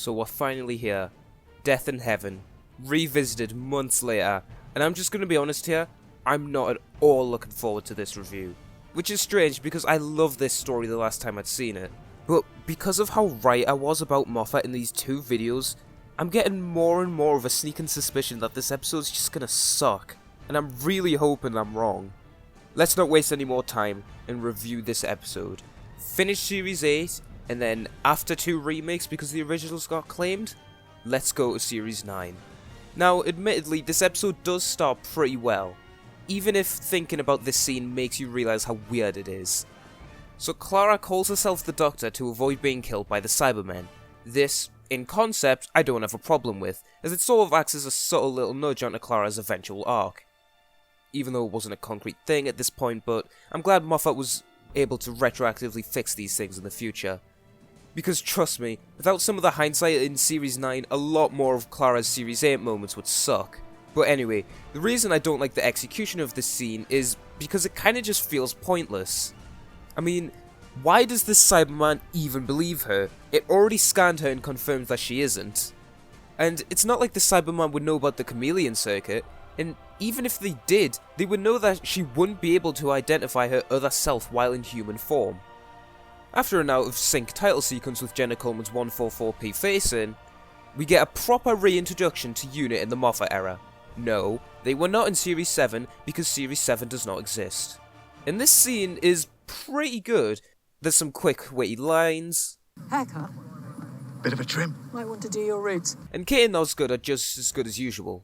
So we're finally here. Death in Heaven. Revisited months later. And I'm just going to be honest here, I'm not at all looking forward to this review. Which is strange because I loved this story the last time I'd seen it. But because of how right I was about Moffat in these two videos, I'm getting more and more of a sneaking suspicion that this episode's just gonna suck. And I'm really hoping I'm wrong. Let's not waste any more time and review this episode. Finish Series 8, and then after 2 remakes because the originals got claimed, let's go to Series 9. Now, admittedly, this episode does start pretty well, even if thinking about this scene makes you realise how weird it is. So Clara calls herself the Doctor to avoid being killed by the Cybermen. This, in concept, I don't have a problem with, as it sort of acts as a subtle little nudge onto Clara's eventual arc. Even though it wasn't a concrete thing at this point, but I'm glad Moffat was able to retroactively fix these things in the future. Because trust me, without some of the hindsight in Series 9, a lot more of Clara's Series 8 moments would suck. But anyway, the reason I don't like the execution of this scene is because it kinda just feels pointless. I mean, why does this Cyberman even believe her? It already scanned her and confirmed that she isn't. And it's not like the Cyberman would know about the chameleon circuit, and even if they did, they would know that she wouldn't be able to identify her other self while in human form. After an out-of-sync title sequence with Jenna Coleman's 144p face in, we get a proper reintroduction to UNIT in the Moffat era. No, they were not in Series 7 because Series 7 does not exist. And this scene is pretty good. There's some quick, witty lines. Haircut? Bit of a trim. Might want to do your roots. And Kate and Osgood are just as good as usual.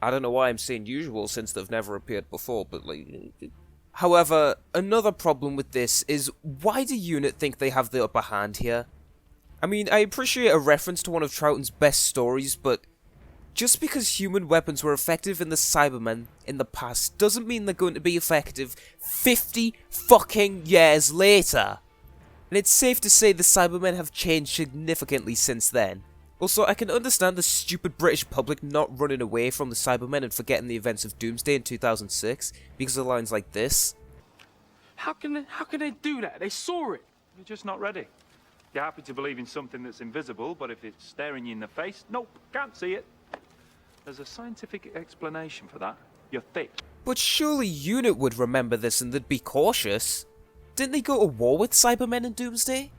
I don't know why I'm saying usual since they've never appeared before, but like... However, another problem with this is, why do UNIT think they have the upper hand here? I mean, I appreciate a reference to one of Troughton's best stories, but just because human weapons were effective in the Cybermen in the past doesn't mean they're going to be effective 50 fucking years later. And it's safe to say the Cybermen have changed significantly since then. Also, I can understand the stupid British public not running away from the Cybermen and forgetting the events of Doomsday in 2006 because of lines like this. How can they do that? They saw it. You're just not ready. You're happy to believe in something that's invisible, but if it's staring you in the face, nope, can't see it. There's a scientific explanation for that. You're thick. But surely UNIT would remember this and they'd be cautious. Didn't they go to war with Cybermen in Doomsday?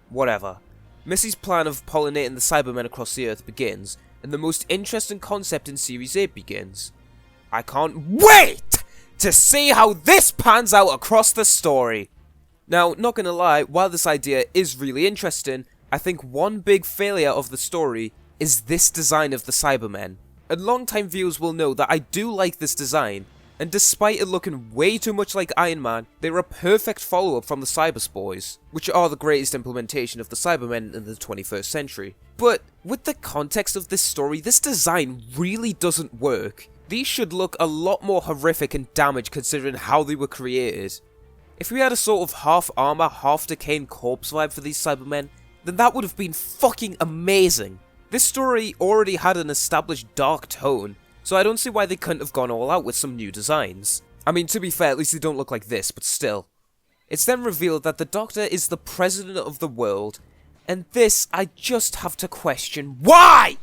Whatever. Missy's plan of pollinating the Cybermen across the Earth begins, and the most interesting concept in Series 8 begins. I can't wait to see how this pans out across the story! Now, not gonna lie, while this idea is really interesting, I think one big failure of the story is this design of the Cybermen. And long-time viewers will know that I do like this design, and despite it looking way too much like Iron Man, they're a perfect follow-up from the Cyberspores, which are the greatest implementation of the Cybermen in the 21st century. But with the context of this story, this design really doesn't work. These should look a lot more horrific and damaged considering how they were created. If we had a sort of half-armor, half-decaying corpse vibe for these Cybermen, then that would have been fucking amazing. This story already had an established dark tone, so I don't see why they couldn't have gone all out with some new designs. I mean, to be fair, at least they don't look like this, but still. It's then revealed that the Doctor is the president of the world, and this I just have to question why!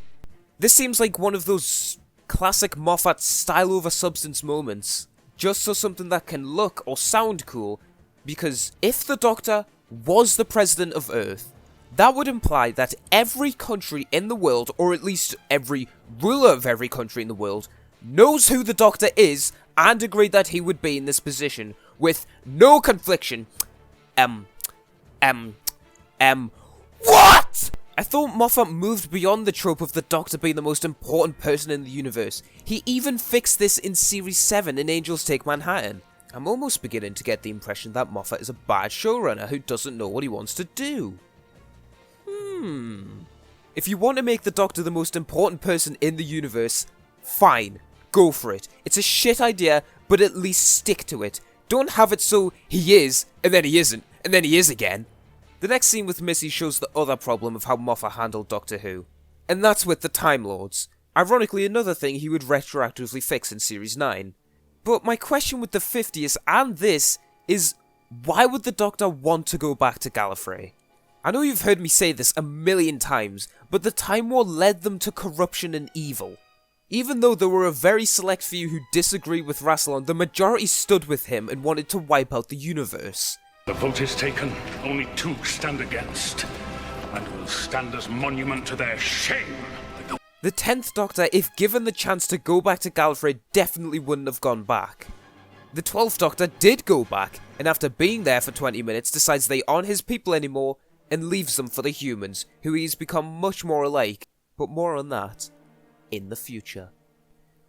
This seems like one of those classic Moffat style over substance moments, just so something that can look or sound cool, because if the Doctor was the president of Earth, that would imply that every country in the world, or at least every ruler of every country in the world, knows who the Doctor is and agreed that he would be in this position with no confliction. What? I thought Moffat moved beyond the trope of the Doctor being the most important person in the universe. He even fixed this in Series 7 in Angels Take Manhattan. I'm almost beginning to get the impression that Moffat is a bad showrunner who doesn't know what he wants to do. If you want to make the Doctor the most important person in the universe, fine, go for it. It's a shit idea, but at least stick to it. Don't have it so he is, and then he isn't, and then he is again. The next scene with Missy shows the other problem of how Moffat handled Doctor Who. And that's with the Time Lords. Ironically, another thing he would retroactively fix in Series 9. But my question with the 50th and this is, why would the Doctor want to go back to Gallifrey? I know you've heard me say this a million times, but the Time War led them to corruption and evil. Even though there were a very select few who disagreed with Rassilon, the majority stood with him and wanted to wipe out the universe. The vote is taken, only 2 stand against, and will stand as monument to their shame. The 10th Doctor, if given the chance to go back to Gallifrey, definitely wouldn't have gone back. The 12th Doctor did go back, and after being there for 20 minutes decides they aren't his people anymore, and leaves them for the humans, who he's become much more alike, but more on that in the future.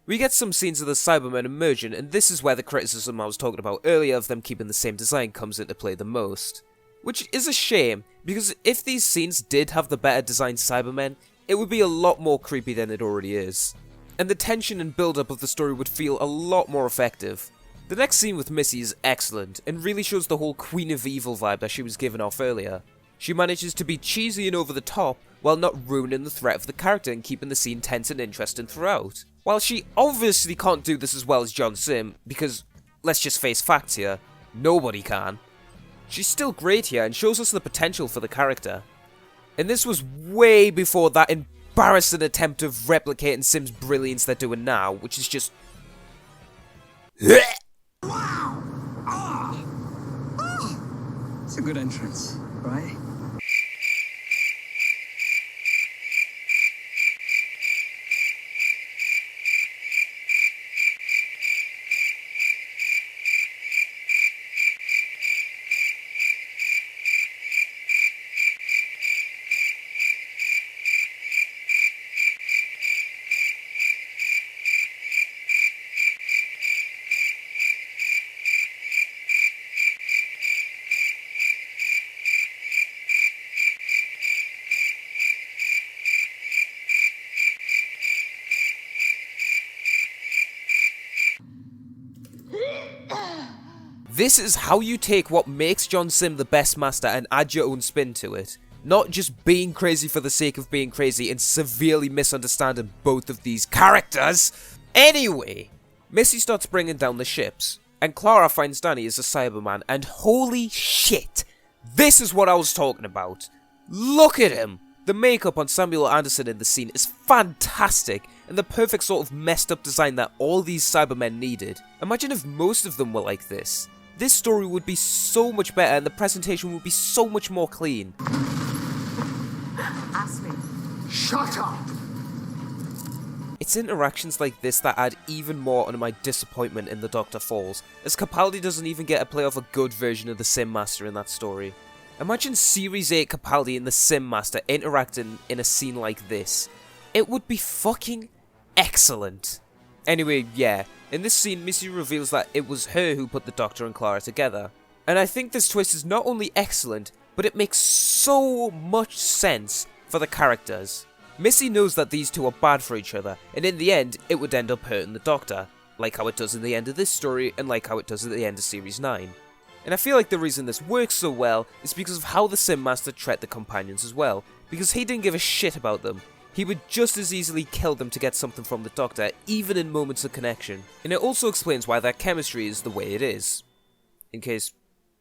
We get some scenes of the Cybermen emerging, and this is where the criticism I was talking about earlier of them keeping the same design comes into play the most. Which is a shame, because if these scenes did have the better designed Cybermen, it would be a lot more creepy than it already is. And the tension and build-up of the story would feel a lot more effective. The next scene with Missy is excellent, and really shows the whole Queen of Evil vibe that she was giving off earlier. She manages to be cheesy and over the top, while not ruining the threat of the character and keeping the scene tense and interesting throughout. While she obviously can't do this as well as John Sim, because, let's just face facts here, nobody can. She's still great here and shows us the potential for the character. And this was way before that embarrassing attempt of replicating Sim's brilliance they're doing now, which is just... Wow! It's a good entrance, right? This is how you take what makes John Sim the best master and add your own spin to it. Not just being crazy for the sake of being crazy and severely misunderstanding both of these characters. Anyway, Missy starts bringing down the ships, and Clara finds Danny as a Cyberman, and holy shit, this is what I was talking about. Look at him! The makeup on Samuel Anderson in the scene is fantastic, and the perfect sort of messed up design that all these Cybermen needed. Imagine if most of them were like this. This story would be so much better and the presentation would be so much more clean. Ask me. Shut up! It's interactions like this that add even more onto my disappointment in The Doctor Falls, as Capaldi doesn't even get to play off a good version of the Sim Master in that story. Imagine Series 8 Capaldi and the Sim Master interacting in a scene like this. It would be fucking excellent. Anyway, yeah, in this scene Missy reveals that it was her who put the Doctor and Clara together. And I think this twist is not only excellent, but it makes so much sense for the characters. Missy knows that these two are bad for each other, and in the end, it would end up hurting the Doctor, like how it does in the end of this story, and like how it does at the end of Series 9. And I feel like the reason this works so well is because of how the Sim Master treated the companions as well, because he didn't give a shit about them. He would just as easily kill them to get something from the Doctor, even in moments of connection. And it also explains why their chemistry is the way it is, in case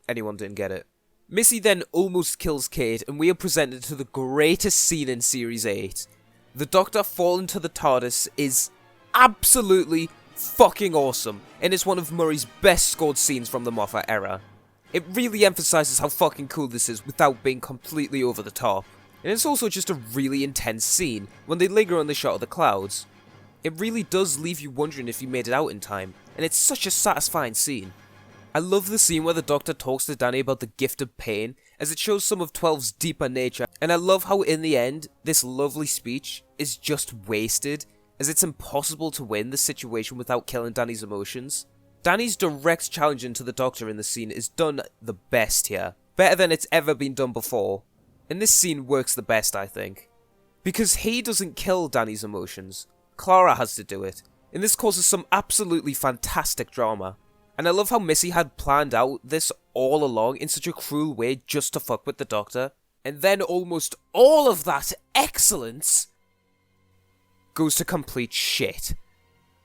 anyone didn't get it. Missy then almost kills Kate, and we are presented to the greatest scene in Series 8. The Doctor falling to the TARDIS is absolutely fucking awesome, and it's one of Murray's best scored scenes from the Moffat era. It really emphasises how fucking cool this is without being completely over the top. And it's also just a really intense scene, when they linger on the shot of the clouds. It really does leave you wondering if you made it out in time, and it's such a satisfying scene. I love the scene where the Doctor talks to Danny about the gift of pain, as it shows some of 12's deeper nature, and I love how in the end, this lovely speech is just wasted, as it's impossible to win the situation without killing Danny's emotions. Danny's direct challenging to the Doctor in the scene is done the best here, better than it's ever been done before. And this scene works the best, I think. Because he doesn't kill Danny's emotions, Clara has to do it, and this causes some absolutely fantastic drama. And I love how Missy had planned out this all along in such a cruel way just to fuck with the Doctor, and then almost all of that excellence goes to complete shit.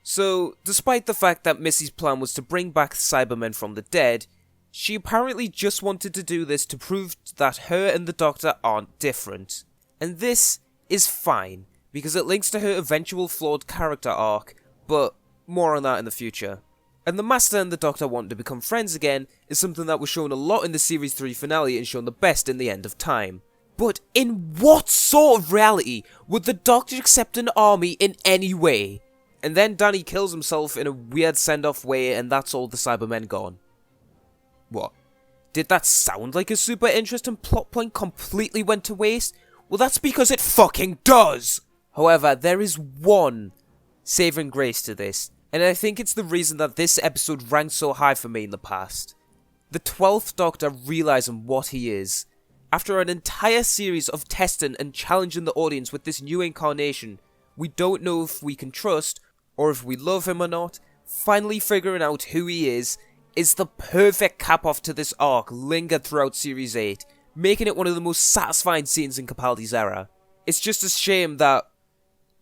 So, despite the fact that Missy's plan was to bring back Cybermen from the dead, She apparently just wanted to do this to prove that her and the Doctor aren't different. And this is fine, because it links to her eventual flawed character arc, but more on that in the future. And the Master and the Doctor wanting to become friends again is something that was shown a lot in the Series 3 finale and shown the best in the End of Time. But in what sort of reality would the Doctor accept an army in any way? And then Danny kills himself in a weird send-off way and that's all the Cybermen gone. What? Did that sound like a super interesting plot point completely went to waste? Well, that's because it fucking does! However, there is one saving grace to this, and I think it's the reason that this episode ranked so high for me in the past. The 12th Doctor realising what he is. After an entire series of testing and challenging the audience with this new incarnation, we don't know if we can trust, or if we love him or not, finally figuring out who he is the perfect cap-off to this arc lingered throughout Series 8, making it one of the most satisfying scenes in Capaldi's era. It's just a shame that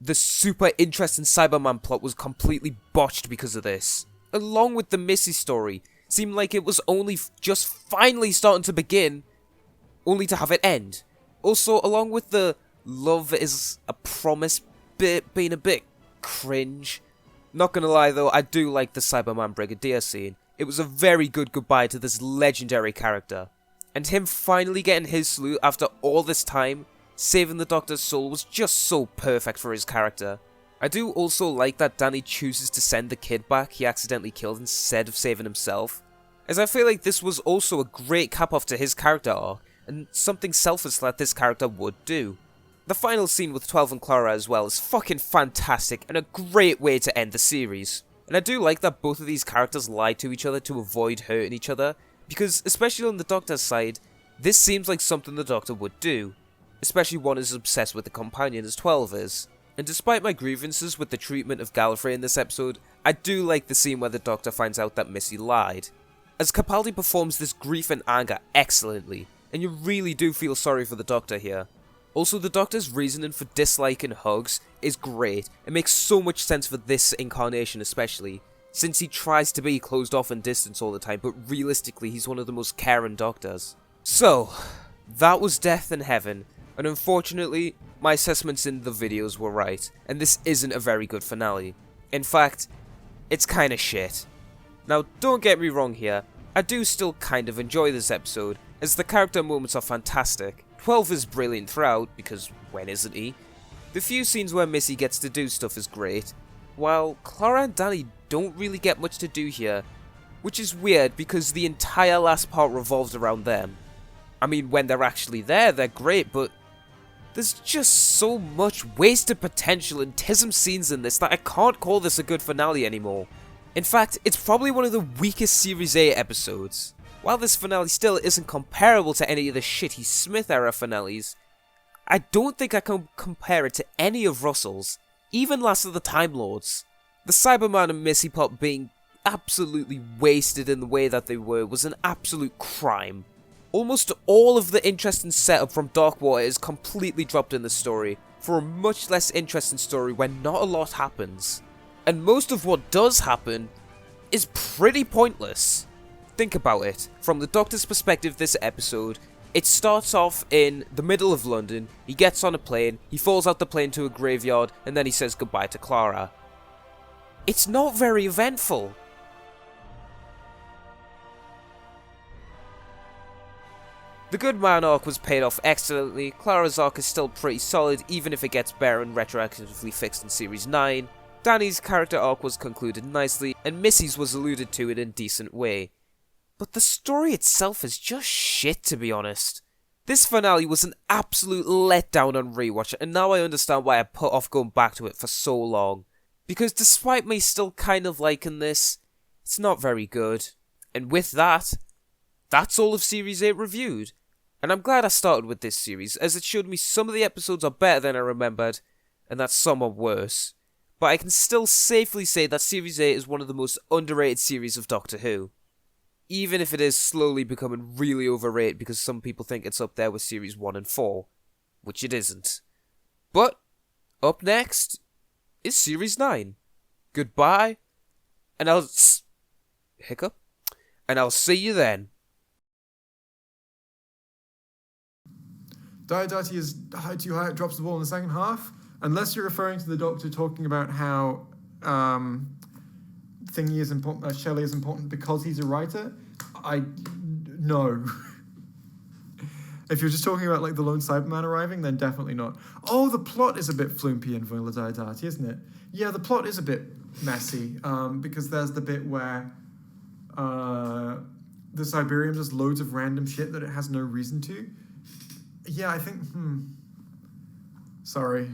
the super interesting Cyberman plot was completely botched because of this. Along with the Missy story, seemed like it was only just finally starting to begin, only to have it end. Also, along with the love is a promise bit being a bit cringe. Not gonna lie though, I do like the Cyberman Brigadier scene. It was a very good goodbye to this legendary character. And him finally getting his salute after all this time, saving the Doctor's soul, was just so perfect for his character. I do also like that Danny chooses to send the kid back he accidentally killed instead of saving himself, as I feel like this was also a great cap-off to his character arc, and something selfless that this character would do. The final scene with 12 and Clara as well is fucking fantastic and a great way to end the series. And I do like that both of these characters lie to each other to avoid hurting each other, because especially on the Doctor's side, this seems like something the Doctor would do, especially one as obsessed with the companion as 12 is. And despite my grievances with the treatment of Gallifrey in this episode, I do like the scene where the Doctor finds out that Missy lied, as Capaldi performs this grief and anger excellently, and you really do feel sorry for the Doctor here. Also, the Doctor's reasoning for disliking hugs is great. It makes so much sense for this incarnation especially, since he tries to be closed off and distant all the time, but realistically he's one of the most caring Doctors. So, that was Death in Heaven, and unfortunately, my assessments in the videos were right, and this isn't a very good finale. In fact, it's kinda shit. Now, don't get me wrong here, I do still kind of enjoy this episode, as the character moments are fantastic. 12 is brilliant throughout, because when isn't he? The few scenes where Missy gets to do stuff is great, while Clara and Danny don't really get much to do here, which is weird because the entire last part revolves around them. I mean, when they're actually there, they're great, but there's just so much wasted potential and tism scenes in this that I can't call this a good finale anymore. In fact, it's probably one of the weakest Series 8 episodes. While this finale still isn't comparable to any of the shitty Smith-era finales, I don't think I can compare it to any of Russell's, even Last of the Time Lords. The Cyberman and Missy plot being absolutely wasted in the way that they were was an absolute crime. Almost all of the interesting setup from Darkwater is completely dropped in the story, for a much less interesting story where not a lot happens. And most of what does happen is pretty pointless. Think about it. From the Doctor's perspective this episode, it starts off in the middle of London, he gets on a plane, he falls out the plane to a graveyard, and then he says goodbye to Clara. It's not very eventful. The Good Man arc was paid off excellently, Clara's arc is still pretty solid even if it gets better and retroactively fixed in Series 9, Danny's character arc was concluded nicely, and Missy's was alluded to in a decent way. But the story itself is just shit, to be honest. This finale was an absolute letdown on rewatch, and now I understand why I put off going back to it for so long. Because despite me still kind of liking this, it's not very good. And with that, that's all of Series 8 reviewed. And I'm glad I started with this series, as it showed me some of the episodes are better than I remembered, and that some are worse. But I can still safely say that Series 8 is one of the most underrated series of Doctor Who. Even if it is slowly becoming really overrated because some people think it's up there with Series 1 and 4, which it isn't. But, up next is Series 9. Goodbye, and I'll see you then. Diodati is high too high, it drops the ball in the second half. Unless you're referring to the Doctor talking about how Thingy is important, Shelley is important because he's a writer, no. If you're just talking about like the lone Cyberman arriving, then definitely not. Oh, the plot is a bit flumpy in Viola Diodati, isn't it? Yeah, the plot is a bit messy because there's the bit where the Cyberium does loads of random shit that it has no reason to. Yeah, I think... Sorry.